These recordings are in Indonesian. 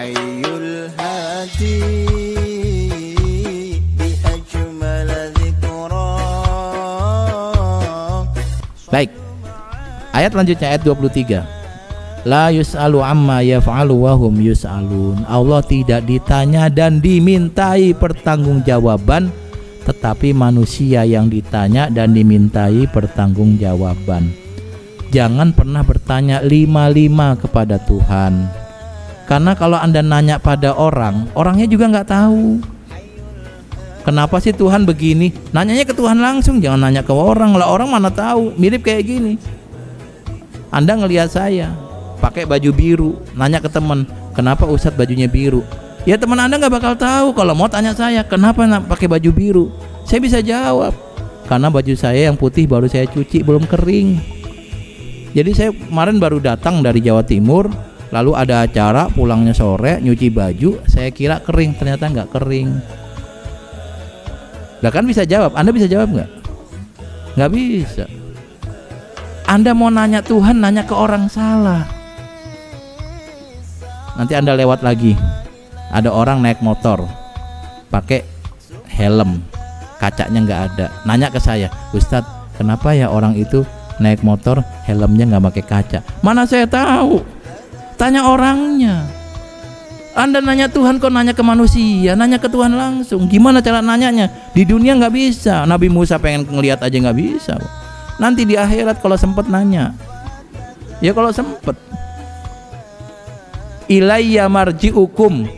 hayyul hadi bi ajmal dzikra. Baik. Ayat lanjutnya ayat 23. La yus'alu amma yaf'alu wa hum yus'alun. Allah tidak ditanya dan dimintai pertanggungjawaban, tetapi manusia yang ditanya dan dimintai pertanggungjawaban. Jangan pernah bertanya lima-lima kepada Tuhan. Karena kalau Anda nanya pada orang, orangnya juga nggak tahu. Kenapa sih Tuhan begini? Nanyanya ke Tuhan langsung, jangan nanya ke orang. Lah orang mana tahu, mirip kayak gini. Anda ngelihat saya pakai baju biru, nanya ke teman, kenapa Ustadz bajunya biru? Ya teman Anda nggak bakal tahu. Kalau mau tanya saya, kenapa pakai baju biru? Saya bisa jawab, karena baju saya yang putih baru saya cuci, belum kering. Jadi saya kemarin baru datang dari Jawa Timur, lalu ada acara, pulangnya sore, nyuci baju, saya kira kering, ternyata nggak kering. Lah kan bisa jawab, Anda bisa jawab nggak? Nggak bisa. Anda mau nanya Tuhan, nanya ke orang salah. Nanti Anda lewat lagi, ada orang naik motor pakai helm, kacanya nggak ada, nanya ke saya, Ustadz kenapa ya orang itu naik motor helmnya nggak pakai kaca? Mana saya tahu, tanya orangnya. Anda nanya Tuhan kok nanya ke manusia, nanya ke Tuhan langsung. Gimana cara nanyanya? Di dunia nggak bisa. Nabi Musa pengen ngelihat aja nggak bisa. Nanti di akhirat kalau sempet nanya, ya kalau sempet. Ilayya marji'ukum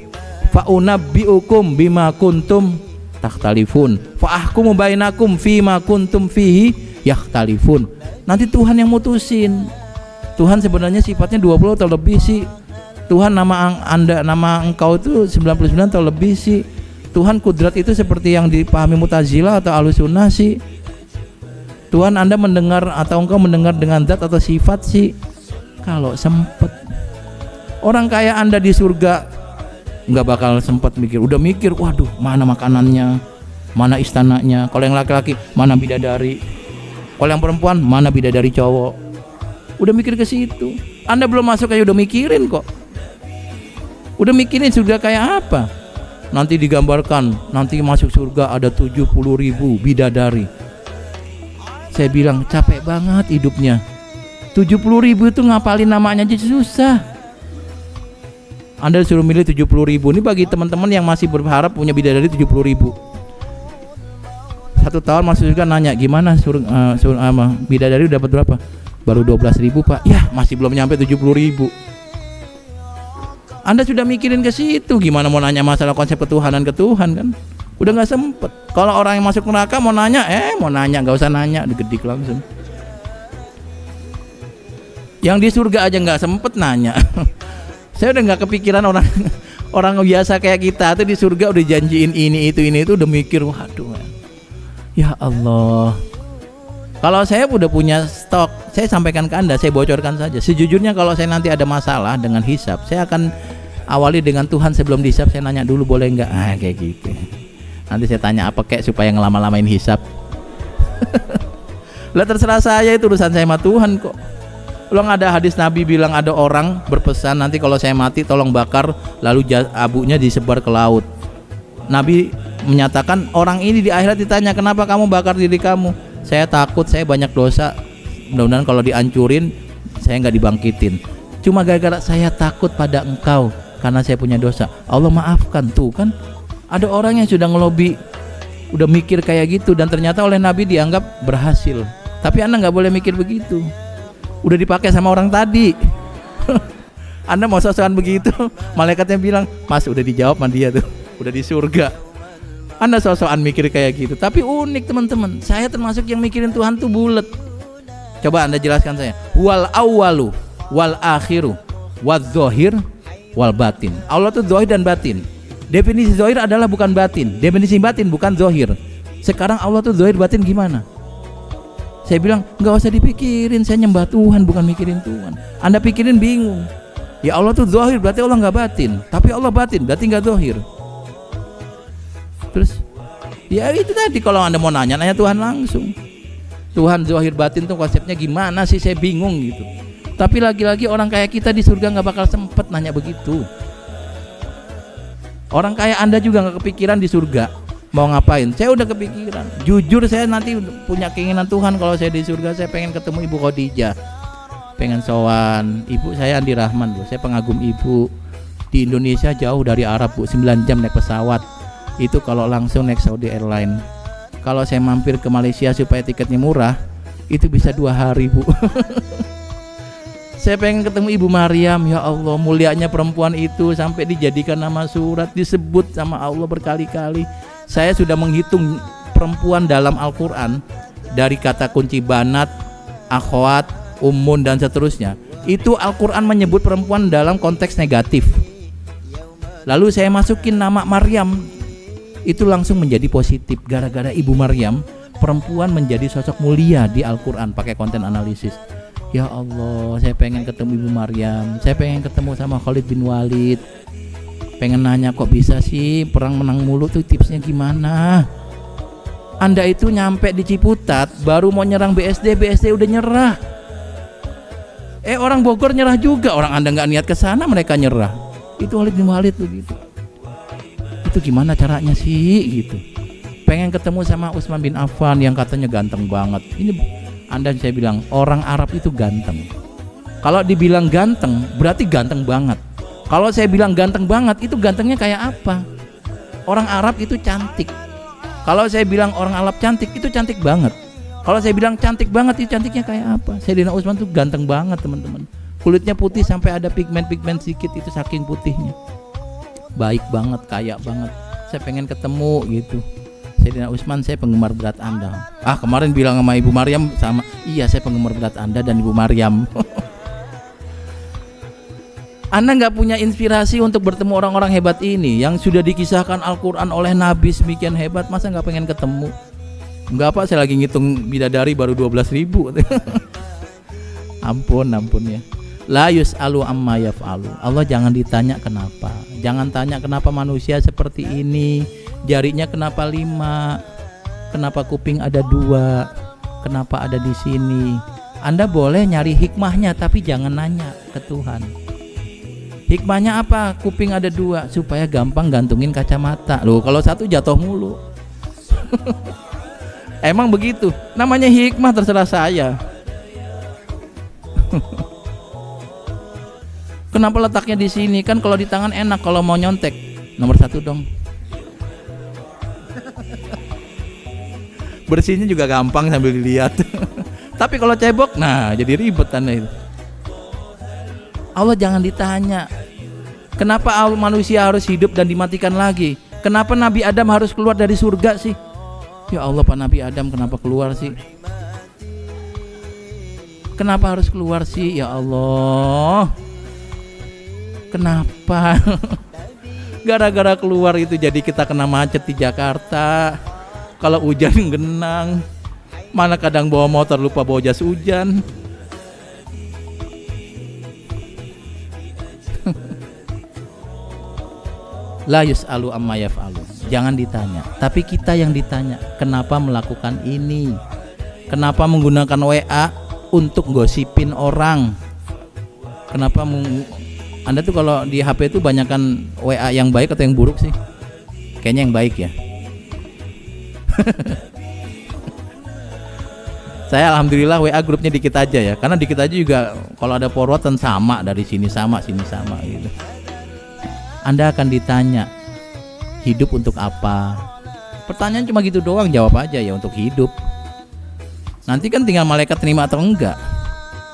fa unabbi'ukum bima kuntum takhtalifun fa ahkumu bainakum fima kuntum fihi yakhtalifun. Nanti Tuhan yang mutusin. Tuhan sebenarnya sifatnya 20 atau lebih sih. Tuhan nama engkau itu 99 atau lebih sih. Tuhan kudrat itu seperti yang dipahami Mu'tazilah atau Ahlussunnah sih. Tuhan Anda mendengar atau engkau mendengar dengan zat atau sifat sih. Kalau sempet. Orang kaya Anda di surga nggak bakal sempat mikir, udah mikir, waduh mana makanannya, mana istananya. Kalau yang laki-laki mana bidadari, kalau yang perempuan mana bidadari cowok. Udah mikir ke situ. Anda belum masuk aja udah mikirin kok. Udah mikirin surga kayak apa. Nanti digambarkan, nanti masuk surga ada 70.000 bidadari. Saya bilang capek banget hidupnya. 70.000 itu ngapalin namanya aja susah. Anda disuruh milih 70.000. Ini bagi teman-teman yang masih berharap punya bidadari 70.000. Satu tahun masuk surga nanya gimana bidadari dapat berapa? Baru 12.000 Pak. Ya masih belum nyampe 70.000. Anda sudah mikirin ke situ. Gimana mau nanya masalah konsep ketuhanan ke Tuhan kan? Udah nggak sempet. Kalau orang yang masuk neraka mau nanya, nggak usah nanya, digedik langsung. Yang di surga aja nggak sempet nanya. Saya udah nggak kepikiran orang biasa kayak kita tuh di surga udah janjiin ini itu udah mikir, waduh ya Allah. Kalau saya udah punya stok, saya sampaikan ke Anda, saya bocorkan saja. Sejujurnya kalau saya nanti ada masalah dengan hisab, saya akan awali dengan Tuhan sebelum dihisab, saya nanya dulu boleh nggak? Kayak gitu. Nanti saya tanya apa kayak supaya ngelama-lamain hisab. Lah terserah saya, itu urusan saya sama Tuhan kok. Belum ada hadis Nabi bilang ada orang berpesan nanti kalau saya mati tolong bakar lalu abunya disebar ke laut. Nabi menyatakan orang ini di akhirat ditanya kenapa kamu bakar diri kamu? Saya takut saya banyak dosa, mudah-mudahan kalau dihancurin saya nggak dibangkitin. Cuma gara-gara saya takut pada engkau karena saya punya dosa, Allah maafkan. Tuh kan ada orang yang sudah ngelobi, udah mikir kayak gitu dan ternyata oleh Nabi dianggap berhasil. Tapi Anda nggak boleh mikir begitu. Udah dipakai sama orang tadi. Anda mau sosokan begitu, malaikatnya bilang, Mas udah dijawab sama dia tuh, udah di surga. Anda sosokan mikir kayak gitu. Tapi unik teman-teman, saya termasuk yang mikirin Tuhan tuh bulet. Coba Anda jelaskan saya. Wal awwalu wal akhiru wal zohir wal batin. Allah tuh zohir dan batin. Definisi zohir adalah bukan batin, definisi batin bukan zohir. Sekarang Allah tuh zohir batin gimana? Saya bilang nggak usah dipikirin, saya nyembah Tuhan bukan mikirin Tuhan. Anda pikirin bingung. Ya Allah tuh zahir berarti Allah nggak batin, tapi Allah batin berarti nggak zahir. Terus ya itu tadi, kalau Anda mau nanya Tuhan langsung. Tuhan zahir batin tuh konsepnya gimana sih, saya bingung gitu. Tapi lagi-lagi orang kayak kita di surga nggak bakal sempet nanya begitu. Orang kayak Anda juga nggak kepikiran di surga mau ngapain. Saya udah kepikiran. Jujur saya nanti punya keinginan Tuhan, kalau saya di surga saya pengen ketemu Ibu Khadijah, pengen sowan. Ibu saya Andi Rahman Bu, saya pengagum Ibu. Di Indonesia jauh dari Arab Bu, 9 jam naik pesawat. Itu kalau langsung naik Saudi Airline. Kalau saya mampir ke Malaysia supaya tiketnya murah, itu bisa 2 hari Bu. Saya pengen ketemu Ibu Maryam. Ya Allah, mulianya perempuan itu sampai dijadikan nama surat, disebut sama Allah berkali-kali. Saya sudah menghitung perempuan dalam Al-Quran, dari kata kunci banat, akhwat, ummun dan seterusnya. Itu Al-Quran menyebut perempuan dalam konteks negatif. Lalu saya masukin nama Maryam, itu langsung menjadi positif. Gara-gara Ibu Maryam, perempuan menjadi sosok mulia di Al-Quran pakai konten analisis. Ya Allah, saya pengen ketemu Ibu Maryam, saya pengen ketemu sama Khalid bin Walid. Pengen nanya, kok bisa sih perang menang mulu tuh, tipsnya gimana? Anda itu nyampe di Ciputat baru mau nyerang BSD udah nyerah. Orang Bogor nyerah juga, orang Anda nggak niat ke sana mereka nyerah. Itu Khalid bin Walid tuh gitu. Itu gimana caranya sih gitu. Pengen ketemu sama Utsman bin Affan yang katanya ganteng banget. Ini Anda, saya bilang orang Arab itu ganteng. Kalau dibilang ganteng berarti ganteng banget. Kalau saya bilang ganteng banget, itu gantengnya kayak apa? Orang Arab itu cantik. Kalau saya bilang orang Arab cantik, itu cantik banget. Kalau saya bilang cantik banget, itu cantiknya kayak apa? Sayyidina Utsman tuh ganteng banget teman-teman. Kulitnya putih sampai ada pigmen-pigmen sedikit, itu saking putihnya. Baik banget, kaya banget. Saya pengen ketemu gitu. Sayyidina Utsman, saya penggemar berat Anda. Kemarin bilang sama Ibu Maryam sama. Iya, saya penggemar berat Anda dan Ibu Maryam. Anda nggak punya inspirasi untuk bertemu orang-orang hebat ini yang sudah dikisahkan Al-Quran oleh Nabi semikian hebat, masa nggak pengen ketemu? Nggak apa, saya lagi ngitung bidadari baru 12.000. Ampun ya. La yus'alu amma yaf'alu. Allah jangan ditanya kenapa. Jangan tanya kenapa manusia seperti ini, jarinya kenapa 5, kenapa kuping ada 2, kenapa ada di sini. Anda boleh nyari hikmahnya, tapi jangan nanya ke Tuhan. Hikmahnya apa? Kuping ada 2 supaya gampang gantungin kacamata. Loh, kalau satu jatuh mulu. Emang begitu. Namanya hikmah, terserah saya. Kenapa letaknya di sini? Kan kalau di tangan enak, kalau mau nyontek nomor 1 dong. Bersihnya juga gampang sambil dilihat. Tapi kalau cebok, nah jadi ribet Anda itu. Allah jangan ditanya kenapa manusia harus hidup dan dimatikan lagi. Kenapa Nabi Adam harus keluar dari surga sih? Ya Allah, Pak Nabi Adam kenapa keluar sih? Kenapa harus keluar sih? Ya Allah, kenapa? Gara-gara keluar itu jadi kita kena macet di Jakarta. Kalau hujan genang, mana kadang bawa motor lupa bawa jas hujan. La yus'alu amma yaf'alu. Jangan ditanya, tapi kita yang ditanya. Kenapa melakukan ini? Kenapa menggunakan WA untuk gosipin orang? Kenapa Anda tuh kalau di HP itu banyakkan WA yang baik atau yang buruk sih? Kayaknya yang baik ya. Saya alhamdulillah WA grupnya dikit aja ya, karena dikit aja juga kalau ada forwardan sama, dari sini sama, sini sama gitu. Anda akan ditanya, hidup untuk apa? Pertanyaan cuma gitu doang, jawab aja ya untuk hidup. Nanti kan tinggal malaikat terima atau enggak.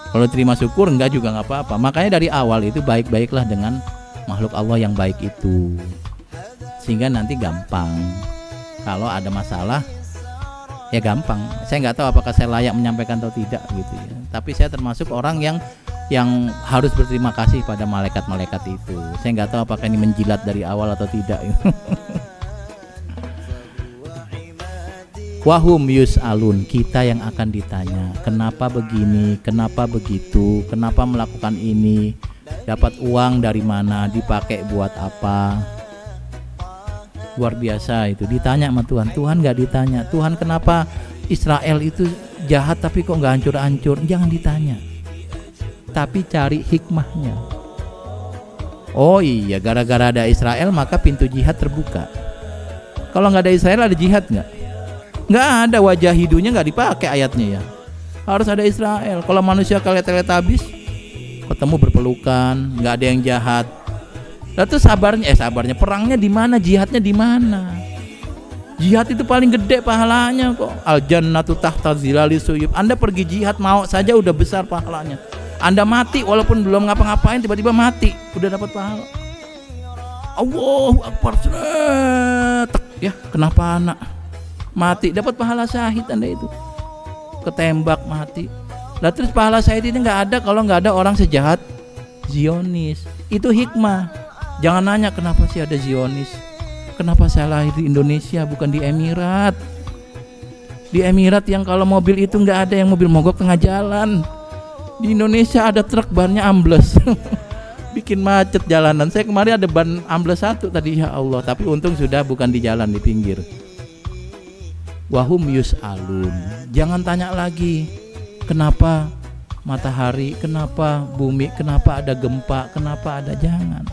Kalau terima syukur, enggak juga nggak apa-apa. Makanya dari awal itu baik-baiklah dengan makhluk Allah yang baik itu, sehingga nanti gampang. Kalau ada masalah ya gampang. Saya nggak tahu apakah saya layak menyampaikan atau tidak gitu ya. Tapi saya termasuk orang yang harus berterima kasih pada malaikat-malaikat itu. Saya nggak tahu apakah ini menjilat dari awal atau tidak. Wahum yus'alun, kita yang akan ditanya, kenapa begini, kenapa begitu, kenapa melakukan ini, dapat uang dari mana, dipakai buat apa. Luar biasa itu, ditanya sama Tuhan. Tuhan nggak ditanya, Tuhan kenapa Israel itu jahat tapi kok nggak hancur-hancur. Jangan ditanya, tapi cari hikmahnya. Oh iya, gara-gara ada Israel maka pintu jihad terbuka. Kalau nggak ada Israel ada jihad nggak? Nggak ada, wajah hidunya nggak dipakai ayatnya ya. Harus ada Israel. Kalau manusia teletabis ketemu berpelukan, nggak ada yang jahat. Lalu sabarnya perangnya di mana? Jihadnya di mana? Jihad itu paling gede pahalanya kok. Al jannatu tahta zilali suyub. Anda pergi jihad mau saja udah besar pahalanya. Anda mati walaupun belum ngapa-ngapain tiba-tiba mati, udah dapat pahala. Allahu Akbar. Ya, kenapa anak mati dapat pahala syahid Anda itu. Ketembak mati. Lah terus pahala syahid ini nggak ada kalau nggak ada orang sejahat Zionis. Itu hikmah. Jangan nanya kenapa sih ada Zionis. Kenapa saya lahir di Indonesia bukan di Emirat? Di Emirat yang kalau mobil itu nggak ada yang mobil mogok tengah jalan. Di Indonesia ada truk bannya ambles. Bikin macet jalanan. Saya kemarin ada ban ambles satu tadi, ya Allah. Tapi untung sudah bukan di jalan, di pinggir. Wahum yus'alun. Jangan tanya lagi kenapa matahari, kenapa bumi, kenapa ada gempa, kenapa ada, jangan.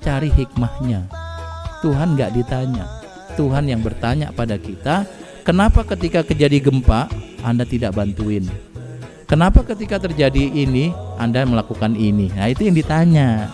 Cari hikmahnya. Tuhan gak ditanya. Tuhan yang bertanya pada kita, kenapa ketika terjadi gempa Anda tidak bantuin? Kenapa ketika terjadi ini Anda melakukan ini? Nah itu yang ditanya.